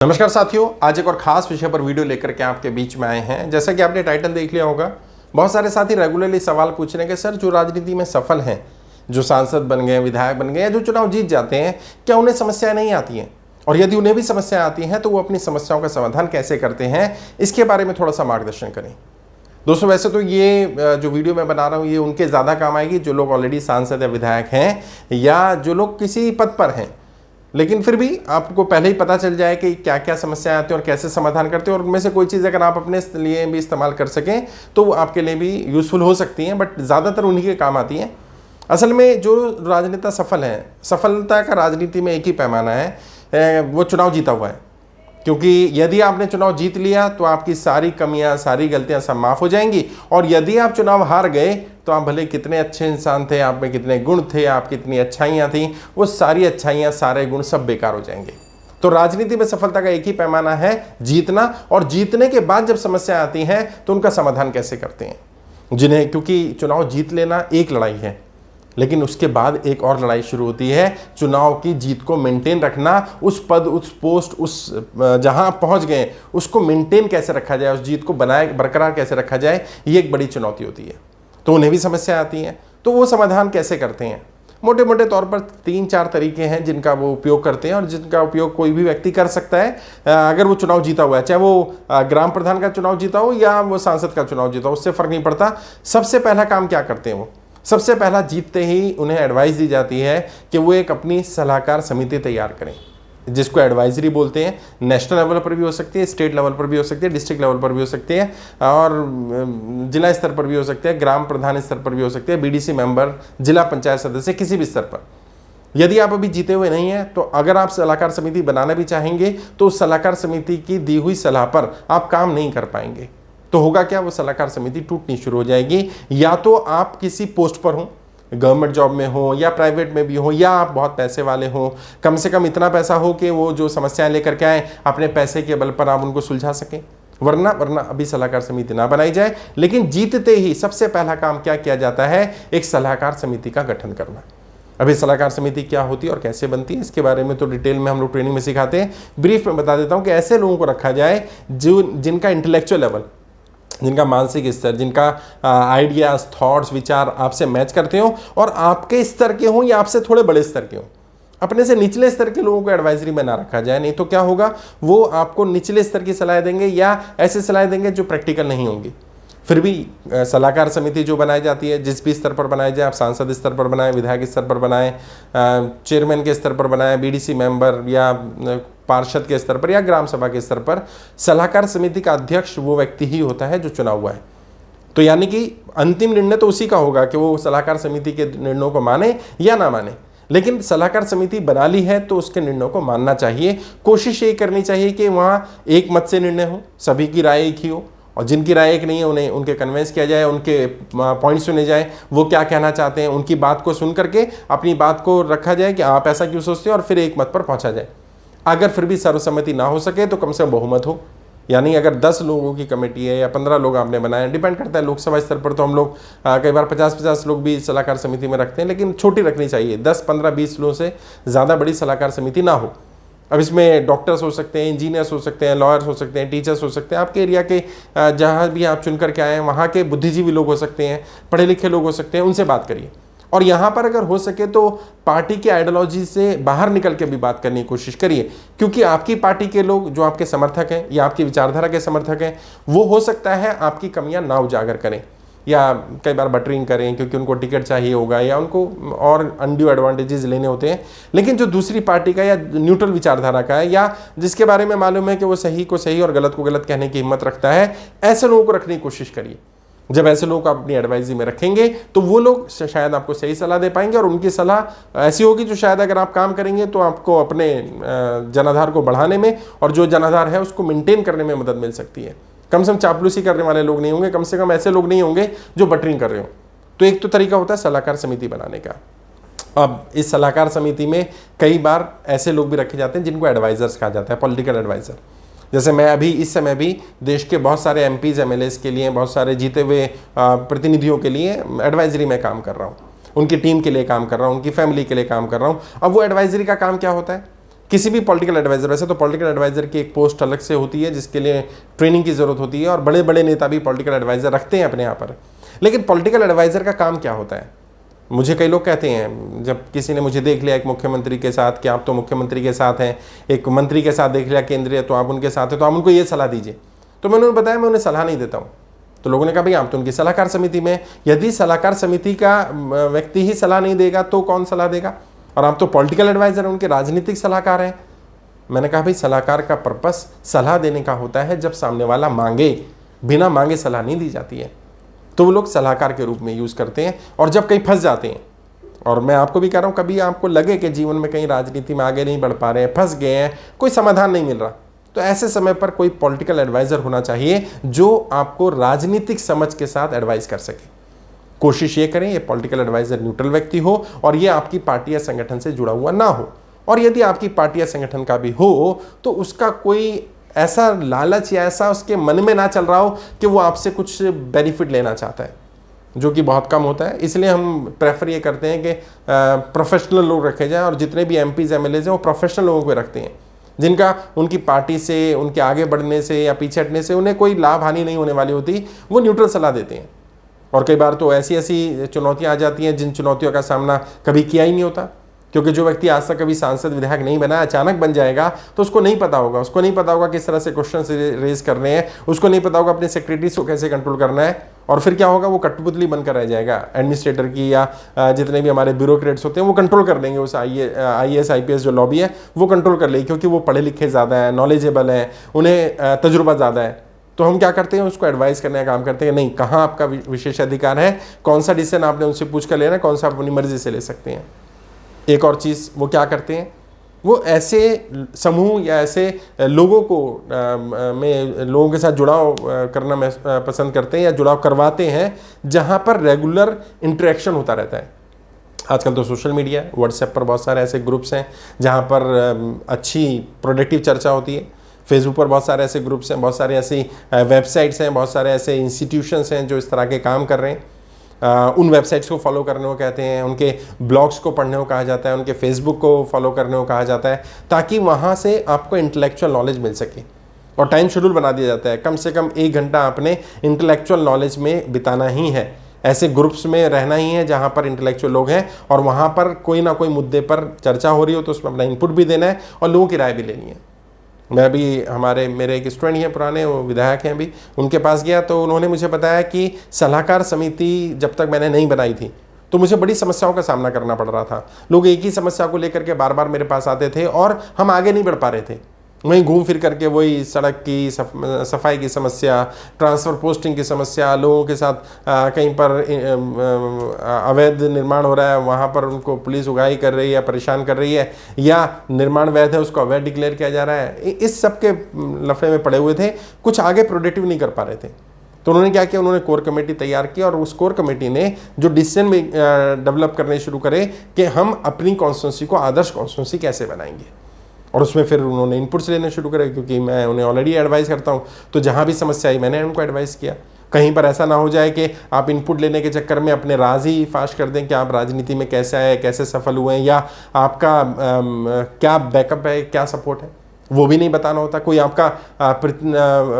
नमस्कार साथियों, आज एक और खास विषय पर वीडियो लेकर के आपके बीच में आए हैं। जैसा कि आपने टाइटल देख लिया होगा, बहुत सारे साथी रेगुलरली सवाल पूछ रहे हैं कि सर, जो राजनीति में सफल हैं, जो सांसद बन गए, विधायक बन गए या जो चुनाव जीत जाते हैं, क्या उन्हें समस्याएं नहीं आती हैं? और यदि उन्हें भी समस्याएं आती हैं तो वो अपनी समस्याओं का समाधान कैसे करते हैं, इसके बारे में थोड़ा सा मार्गदर्शन करें। दोस्तों, वैसे तो ये जो वीडियो मैं बना रहा हूँ ये उनके ज़्यादा काम आएगी जो लोग ऑलरेडी सांसद या विधायक हैं या जो लोग किसी पद पर हैं, लेकिन फिर भी आपको पहले ही पता चल जाए कि क्या क्या समस्याएं आती हैं और कैसे समाधान करते हैं, और उनमें से कोई चीज़ अगर आप अपने लिए भी इस्तेमाल कर सकें तो वो आपके लिए भी यूज़फुल हो सकती हैं, बट ज़्यादातर उन्हीं के काम आती हैं। असल में जो राजनेता सफल हैं, सफलता का राजनीति में एक ही पैमाना है, वो चुनाव जीता हुआ है। क्योंकि यदि आपने चुनाव जीत लिया तो आपकी सारी कमियां, सारी गलतियां सब माफ़ हो जाएंगी, और यदि आप चुनाव हार गए तो आप भले कितने अच्छे इंसान थे, आप में कितने गुण थे, आप कितनी अच्छाइयां थी, वो सारी अच्छाइयां, सारे गुण सब बेकार हो जाएंगे। तो राजनीति में सफलता का एक ही पैमाना है, जीतना। और जीतने के बाद जब समस्या आती हैं तो उनका समाधान कैसे करते हैं जिन्हें, क्योंकि चुनाव जीत लेना एक लड़ाई है, लेकिन उसके बाद एक और लड़ाई शुरू होती है, चुनाव की जीत को मेंटेन रखना। उस पद, उस पोस्ट, उस जहां पहुंच गए उसको मेंटेन कैसे रखा जाए, उस जीत को बनाए बरकरार कैसे रखा जाए, ये एक बड़ी चुनौती होती है। तो उन्हें भी समस्या आती है, तो वो समाधान कैसे करते हैं? मोटे मोटे तौर पर 3-4 तरीके हैं जिनका वो उपयोग करते हैं, और जिनका उपयोग कोई भी व्यक्ति कर सकता है अगर वो चुनाव जीता हुआ है, चाहे वो ग्राम प्रधान का चुनाव जीता हो या वो सांसद का चुनाव जीता हो, उससे फर्क नहीं पड़ता। सबसे पहला काम क्या करते हैं वो? सबसे पहला, जीतते ही उन्हें एडवाइस दी जाती है कि वो एक अपनी सलाहकार समिति तैयार करें, जिसको एडवाइजरी बोलते हैं। नेशनल लेवल पर भी हो सकती है, स्टेट लेवल पर भी हो सकती है, डिस्ट्रिक्ट लेवल पर भी हो सकती है, और जिला स्तर पर भी हो सकते हैं, ग्राम प्रधान स्तर पर भी हो सकते हैं, बीडीसी मेंबर, जिला पंचायत सदस्य, किसी भी स्तर पर। यदि आप अभी जीते हुए नहीं हैं तो अगर आप सलाहकार समिति बनाना भी चाहेंगे तो उस सलाहकार समिति की दी हुई सलाह पर आप काम नहीं कर पाएंगे। तो होगा क्या? वो सलाहकार समिति टूटनी शुरू हो जाएगी। या तो आप किसी पोस्ट पर हो, गवर्नमेंट जॉब में हो या प्राइवेट में भी हो, या आप बहुत पैसे वाले हो, कम से कम इतना पैसा हो कि वो जो समस्याएं लेकर के आए अपने पैसे के बल पर आप उनको सुलझा सकें। वरना अभी सलाहकार समिति ना बनाई जाए। लेकिन जीतते ही सबसे पहला काम क्या किया जाता है? एक सलाहकार समिति का गठन करना। अभी सलाहकार समिति क्या होती है और कैसे बनती है, इसके बारे में तो डिटेल में हम लोग ट्रेनिंग में सिखाते हैं। ब्रीफ में बता देता हूँ कि ऐसे लोगों को रखा जाए जिनका इंटेलेक्चुअल लेवल, जिनका मानसिक स्तर, जिनका आइडियाज, थॉट्स, विचार आपसे मैच करते हो और आपके स्तर के हों या आपसे थोड़े बड़े स्तर के हों। अपने से निचले स्तर के लोगों को एडवाइजरी में ना रखा जाए, नहीं तो क्या होगा, वो आपको निचले स्तर की सलाह देंगे या ऐसे सलाह देंगे जो प्रैक्टिकल नहीं होंगी। फिर भी सलाहकार समिति जो बनाई जाती है, जिस भी स्तर पर बनाई जाए, आप सांसद स्तर पर बनाएं, विधायक स्तर पर बनाएं, चेयरमैन के स्तर पर बनाएं, बीडीसी मेंबर या पार्षद के स्तर पर या ग्राम सभा के स्तर पर, सलाहकार समिति का अध्यक्ष वो व्यक्ति ही होता है जो चुना हुआ है। तो यानी कि अंतिम निर्णय तो उसी का होगा कि वो सलाहकार समिति के निर्णयों को माने या ना माने, लेकिन सलाहकार समिति बना ली है तो उसके निर्णयों को मानना चाहिए। कोशिश ये करनी चाहिए कि वहाँ एक मत से निर्णय हो, सभी की राय एक ही हो, और जिनकी राय एक नहीं है उन्हें उनके कन्वेंस किया जाए, उनके पॉइंट सुने जाए, वो क्या कहना चाहते हैं, उनकी बात को सुन करके अपनी बात को रखा जाए कि आप ऐसा क्यों सोचते हैं, और फिर एक मत पर पहुंचा जाए। अगर फिर भी सर्वसम्मति ना हो सके तो कम से कम बहुमत हो। यानी अगर 10 लोगों की कमेटी है या 15 लोग आपने बनाए, डिपेंड करता है। लोकसभा स्तर पर तो हम लोग कई बार 50-50 लोग भी सलाहकार समिति में रखते हैं, लेकिन छोटी रखनी चाहिए। 10, 15, 20 लोगों से ज़्यादा बड़ी सलाहकार समिति ना हो। अब इसमें डॉक्टर्स हो सकते हैं, इंजीनियर्स हो सकते हैं, लॉयर्स हो सकते हैं, टीचर्स हो सकते हैं, आपके एरिया के जहाँ भी आप चुन करके आए हैं वहाँ के बुद्धिजीवी लोग हो सकते हैं, पढ़े लिखे लोग हो सकते हैं, उनसे बात करिए। और यहाँ पर अगर हो सके तो पार्टी की आइडियोलॉजी से बाहर निकल के भी बात करने की कोशिश करिए, क्योंकि आपकी पार्टी के लोग जो आपके समर्थक हैं या आपकी विचारधारा के समर्थक हैं, वो हो सकता है आपकी कमियां ना उजागर करें या कई बार बटरिंग करें, क्योंकि उनको टिकट चाहिए होगा या उनको और अनड्यू एडवांटेजेस लेने होते हैं। लेकिन जो दूसरी पार्टी का या न्यूट्रल विचारधारा का है, या जिसके बारे में मालूम है कि वो सही को सही और गलत को गलत कहने की हिम्मत रखता है, ऐसे लोगों को रखने की कोशिश करिए। जब ऐसे लोग आप अपनी एडवाइजरी में रखेंगे तो वो लोग शायद आपको सही सलाह दे पाएंगे, और उनकी सलाह ऐसी होगी जो शायद अगर आप काम करेंगे तो आपको अपने जनाधार को बढ़ाने में और जो जनाधार है उसको मेंटेन करने में मदद मिल सकती है। कम से कम चापलूसी करने वाले लोग नहीं होंगे, कम से कम ऐसे लोग नहीं होंगे जो बटरिंग कर रहे हो। तो एक तो तरीका होता है सलाहकार समिति बनाने का। अब इस सलाहकार समिति में कई बार ऐसे लोग भी रखे जाते हैं जिनको एडवाइजर्स कहा जाता है, पॉलिटिकल एडवाइजर। जैसे मैं अभी इस समय भी देश के बहुत सारे एमपीज, एमएलएस के लिए, बहुत सारे जीते हुए प्रतिनिधियों के लिए एडवाइजरी में काम कर रहा हूँ, उनकी टीम के लिए काम कर रहा हूँ, उनकी फैमिली के लिए काम कर रहा हूँ। अब वो एडवाइजरी का काम क्या होता है किसी भी पॉलिटिकल एडवाइजर, वैसे तो पॉलिटिकल एडवाइजर की एक पोस्ट अलग से होती है जिसके लिए ट्रेनिंग की ज़रूरत होती है और बड़े बड़े नेता भी पॉलिटिकल एडवाइजर रखते हैं अपने यहाँ पर। लेकिन पॉलिटिकल एडवाइजर का काम क्या होता है? मुझे कई लोग कहते हैं, जब किसी ने मुझे देख लिया एक मुख्यमंत्री के साथ कि आप तो मुख्यमंत्री के साथ हैं, एक मंत्री के साथ देख लिया केंद्रीय तो आप उनके साथ हैं, तो आप उनको ये सलाह दीजिए। तो मैंने उन्हें बताया मैं उन्हें सलाह नहीं देता हूँ। तो लोगों ने कहा भाई आप तो उनकी सलाहकार समिति में, यदि सलाहकार समिति का व्यक्ति ही सलाह नहीं देगा तो कौन सलाह देगा? और आप तो पॉलिटिकल एडवाइजर हैं, उनके राजनीतिक सलाहकार हैं। मैंने कहा भाई सलाहकार का पर्पस सलाह देने का होता है, जब सामने वाला मांगे, बिना मांगे सलाह नहीं दी जाती है, तो वो लोग सलाहकार के रूप में यूज़ करते हैं। और जब कहीं फंस जाते हैं, और मैं आपको भी कह रहा हूँ, कभी आपको लगे कि जीवन में कहीं राजनीति में आगे नहीं बढ़ पा रहे हैं, फंस गए हैं, कोई समाधान नहीं मिल रहा, तो ऐसे समय पर कोई पॉलिटिकल एडवाइजर होना चाहिए जो आपको राजनीतिक समझ के साथ एडवाइस कर सके। कोशिश ये करें ये पॉलिटिकल एडवाइजर न्यूट्रल व्यक्ति हो और ये आपकी पार्टी या संगठन से जुड़ा हुआ ना हो। और यदि आपकी पार्टी या संगठन का भी हो तो उसका कोई ऐसा लालच या ऐसा उसके मन में ना चल रहा हो कि वो आपसे कुछ बेनिफिट लेना चाहता है, जो कि बहुत कम होता है। इसलिए हम प्रेफर ये करते हैं कि प्रोफेशनल लोग रखे जाएं, और जितने भी एमपीज एमएलएज हैं वो प्रोफेशनल लोगों को रखते हैं, जिनका उनकी पार्टी से, उनके आगे बढ़ने से या पीछे हटने से उन्हें कोई लाभ हानि नहीं होने वाली होती। वो न्यूट्रल सलाह देते हैं। और कई बार तो ऐसी ऐसी चुनौतियाँ आ जाती हैं जिन चुनौतियों का सामना कभी किया ही नहीं होता, क्योंकि जो व्यक्ति आज तक कभी सांसद विधायक नहीं बना, अचानक बन जाएगा तो उसको नहीं पता होगा, किस तरह से क्वेश्चन रेज करने हैं, उसको नहीं पता होगा अपने सेक्रेटरीज को कैसे कंट्रोल करना है। और फिर क्या होगा, वो कठपुतली बनकर रह जाएगा एडमिनिस्ट्रेटर की, या जितने भी हमारे ब्यूरोक्रेट्स होते हैं वो कंट्रोल कर लेंगे, उस IAS IPS जो लॉबी है वो कंट्रोल कर लेगी, क्योंकि वो पढ़े लिखे ज़्यादा है, नॉलेजेबल है, उन्हें तजुर्बा ज़्यादा है। तो हम क्या करते हैं, उसको एडवाइस करने का काम करते हैं, नहीं कहाँ आपका विशेष अधिकार है, कौन सा डिसीजन आपने उनसे पूछ कर लेना है, कौन सा आप अपनी मर्जी से ले सकते हैं। एक और चीज़ वो क्या करते हैं, वो ऐसे समूह या ऐसे लोगों को में लोगों के साथ जुड़ाव करना पसंद करते हैं या जुड़ाव करवाते हैं जहाँ पर रेगुलर इंटरेक्शन होता रहता है। आजकल तो सोशल मीडिया, व्हाट्सएप पर बहुत सारे ऐसे ग्रुप्स हैं जहाँ पर अच्छी प्रोडक्टिव चर्चा होती है। फेसबुक पर बहुत सारे ऐसे ग्रुप्स हैं, बहुत सारे ऐसी वेबसाइट्स हैं, बहुत सारे ऐसे इंस्टीट्यूशंस हैं जो इस तरह के काम कर रहे हैं। उन वेबसाइट्स को फॉलो करने को कहते हैं, उनके ब्लॉग्स को पढ़ने को कहा जाता है, उनके फेसबुक को फॉलो करने को कहा जाता है, ताकि वहाँ से आपको इंटेलेक्चुअल नॉलेज मिल सके। और टाइम शेड्यूल बना दिया जाता है, कम से कम 1 घंटा आपने इंटेलेक्चुअल नॉलेज में बिताना ही है, ऐसे ग्रुप्स में रहना ही है जहाँ पर इंटेलेक्चुअल लोग हैं, और वहाँ पर कोई ना कोई मुद्दे पर चर्चा हो रही हो तो उसमें अपना इनपुट भी देना है और लोगों की राय भी लेनी है। मैं भी मेरे एक स्टूडेंट हैं पुराने, वो विधायक हैं भी, उनके पास गया तो उन्होंने मुझे बताया कि सलाहकार समिति जब तक मैंने नहीं बनाई थी तो मुझे बड़ी समस्याओं का सामना करना पड़ रहा था। लोग एक ही समस्या को लेकर के बार बार मेरे पास आते थे और हम आगे नहीं बढ़ पा रहे थे। वहीं घूम फिर करके वही सड़क की सफाई की समस्या, ट्रांसफ़र पोस्टिंग की समस्या, लोगों के साथ कहीं पर अवैध निर्माण हो रहा है, वहाँ पर उनको पुलिस उगाही कर रही है, परेशान कर रही है, या निर्माण वैध है उसको अवैध डिक्लेयर किया जा रहा है, इस सब के लफड़े में पड़े हुए थे, कुछ आगे प्रोडक्टिव नहीं कर पा रहे थे। तो उन्होंने क्या किया, उन्होंने कोर कमेटी तैयार की और उस कोर कमेटी ने जो डिसीजन में डेवलप करने शुरू करे कि हम अपनी कॉन्स्टिट्यूंसी को आदर्श कॉन्स्टिट्यूंसी कैसे बनाएंगे। और उसमें फिर उन्होंने इनपुट्स लेने शुरू करे, क्योंकि मैं उन्हें ऑलरेडी एडवाइस करता हूँ, तो जहाँ भी समस्या आई मैंने उनको एडवाइस किया। कहीं पर ऐसा ना हो जाए कि आप इनपुट लेने के चक्कर में अपने राज ही फाश कर दें कि आप राजनीति में कैसे आए, कैसे सफल हुए हैं, या आपका क्या बैकअप है, क्या सपोर्ट है, वो भी नहीं बताना होता। कोई आपका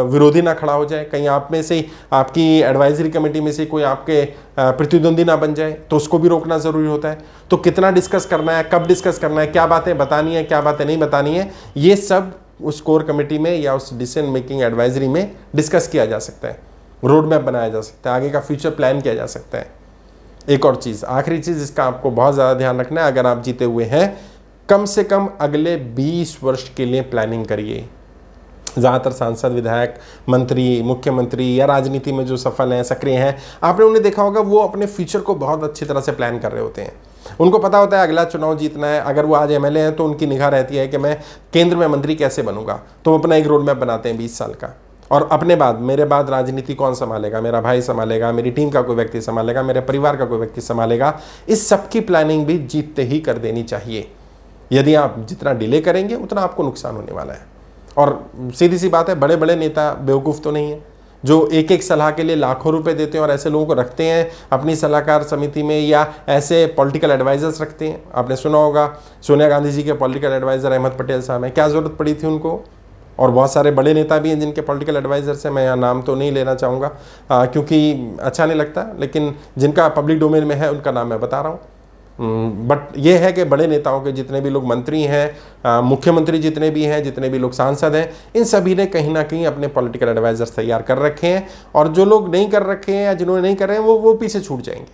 विरोधी ना खड़ा हो जाए, कहीं आप में से, आपकी एडवाइजरी कमेटी में से कोई आपके प्रतिद्वंदी ना बन जाए, तो उसको भी रोकना ज़रूरी होता है। तो कितना डिस्कस करना है, कब डिस्कस करना है, क्या बातें बतानी है, क्या बातें नहीं बतानी है, ये सब उस कोर कमेटी में या उस डिसीजन मेकिंग एडवाइजरी में डिस्कस किया जा सकता है, रोड मैप बनाया जा सकता है, आगे का फ्यूचर प्लान किया जा सकता है। एक और चीज़, आखिरी चीज़ जिसका आपको बहुत ज़्यादा ध्यान रखना है, अगर आप जीते हुए हैं, कम से कम अगले 20 वर्ष के लिए प्लानिंग करिए। ज़्यादातर सांसद, विधायक, मंत्री, मुख्यमंत्री या राजनीति में जो सफल हैं, सक्रिय हैं, आपने उन्हें देखा होगा, वो अपने फ्यूचर को बहुत अच्छी तरह से प्लान कर रहे होते हैं। उनको पता होता है अगला चुनाव जीतना है। अगर वो आज MLA हैं तो उनकी निगाह रहती है कि मैं केंद्र में मंत्री कैसे बनूंगा, तो वो अपना एक रोड मैप बनाते हैं 20 साल का। और अपने बाद, मेरे बाद राजनीति कौन संभालेगा, मेरा भाई संभालेगा, मेरी टीम का कोई व्यक्ति संभालेगा, मेरे परिवार का कोई व्यक्ति संभालेगा। इस सब की प्लानिंग भी जीतते ही कर देनी चाहिए। यदि आप जितना डिले करेंगे उतना आपको नुकसान होने वाला है। और सीधी सी बात है, बड़े बड़े नेता बेवकूफ़ तो नहीं है। जो एक एक सलाह के लिए लाखों रुपए देते हैं और ऐसे लोगों को रखते हैं अपनी सलाहकार समिति में, या ऐसे पॉलिटिकल एडवाइजर्स रखते हैं। आपने सुना होगा सोनिया गांधी जी के पॉलिटिकल एडवाइजर अहमद पटेल साहब हैं, क्या ज़रूरत पड़ी थी उनको? और बहुत सारे बड़े नेता भी हैं जिनके पॉलिटिकल एडवाइजर्स हैं, मैं यहाँ नाम तो नहीं लेना चाहूँगा क्योंकि अच्छा नहीं लगता, लेकिन जिनका पब्लिक डोमेन में है उनका नाम मैं बता रहा हूँ। बट ये है कि बड़े नेताओं के जितने भी लोग मंत्री हैं, मुख्यमंत्री जितने भी हैं, जितने भी लोग सांसद हैं, इन सभी ने कहीं ना कहीं अपने पॉलिटिकल एडवाइजर्स तैयार कर रखे हैं, और जो लोग नहीं कर रखे हैं या जिन्होंने नहीं कर रहे हैं वो पीछे छूट जाएंगे।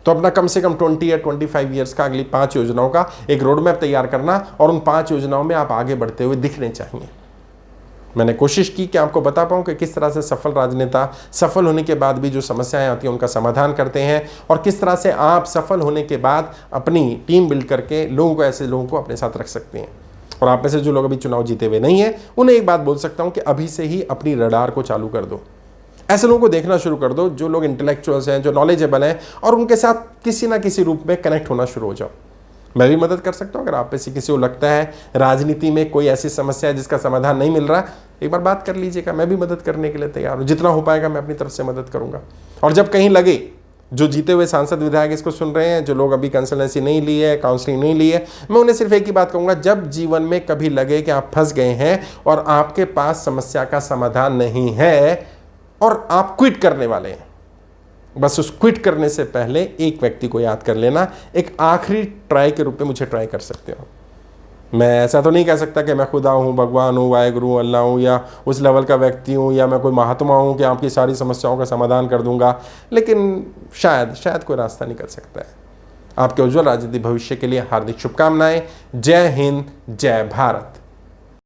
तो अपना कम से कम 20 या 25 ईयर्स का अगली 5 योजनाओं का एक रोड मैप तैयार करना, और उन 5 योजनाओं में आप आगे बढ़ते हुए दिखने चाहिए। मैंने कोशिश की कि आपको बता पाऊँ कि किस तरह से सफल राजनेता सफल होने के बाद भी जो समस्याएं आती हैं उनका समाधान करते हैं, और किस तरह से आप सफल होने के बाद अपनी टीम बिल्ड करके लोगों को, ऐसे लोगों को अपने साथ रख सकते हैं। और आप में से जो लोग अभी चुनाव जीते हुए नहीं हैं, उन्हें एक बात बोल सकता हूं कि अभी से ही अपनी रडार को चालू कर दो, ऐसे लोगों को देखना शुरू कर दो जो लोग इंटेलेक्चुअल्स हैं, जो नॉलेजेबल हैं, और उनके साथ किसी ना किसी रूप में कनेक्ट होना शुरू हो जाओ। मैं भी मदद कर सकता हूँ। अगर आप में से किसी को लगता है राजनीति में कोई ऐसी समस्या है जिसका समाधान नहीं मिल रहा, एक बार बात कर लीजिएगा, मैं भी मदद करने के लिए तैयार हूँ। जितना हो पाएगा मैं अपनी तरफ से मदद करूँगा। और जब कहीं लगे, जो जीते हुए सांसद विधायक इसको सुन रहे हैं, जो लोग अभी कंसल्टेंसी नहीं ली है, काउंसलिंग नहीं ली है, मैं उन्हें सिर्फ एक ही बात कहूँगा, जब जीवन में कभी लगे कि आप फंस गए हैं और आपके पास समस्या का समाधान नहीं है और आप क्विट करने वाले हैं, बस उस क्विट करने से पहले एक व्यक्ति को याद कर लेना, एक आखिरी ट्राई के रूप में मुझे ट्राई कर सकते हो। मैं ऐसा तो नहीं कह सकता कि मैं खुदा हूँ, भगवान हूँ, वाहेगुरु, अल्लाह हूँ, या उस लेवल का व्यक्ति हूँ, या मैं कोई महात्मा हूँ कि आपकी सारी समस्याओं का समाधान कर दूंगा, लेकिन शायद कोई रास्ता निकल सकता है। आपके उज्जवल राजनीतिक भविष्य के लिए हार्दिक शुभकामनाएं। जय हिंद, जय भारत।